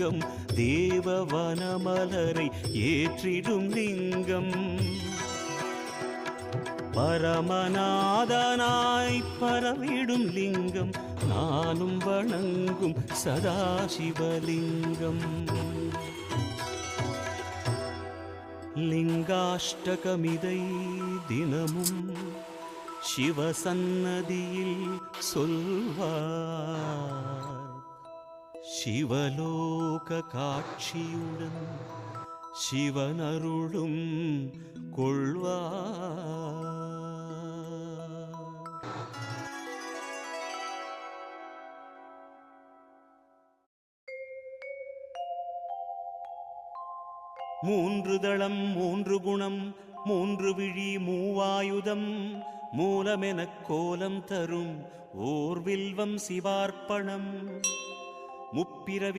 லிங்கம் தேவவனமலரை ஏற்றிடும் லிங்கம் பரமநாதனாய் பரவிடும் லிங்கம் நானும் வணங்கும் சதாசிவலிங்கம் லிங்காஷ்டகமிதை தினமும் சிவசன்னதியில் சொல்வார் சிவலோக காட்சியுடன் சிவனருளும் கொள்வார் மூன்று தளம் மூன்று குணம் மூன்று விழி மூவாயுதம் மூலமெனக் கோலம் தரும் ஓர் வில்வம் சிவார்ப்பணம் முப்பிரவி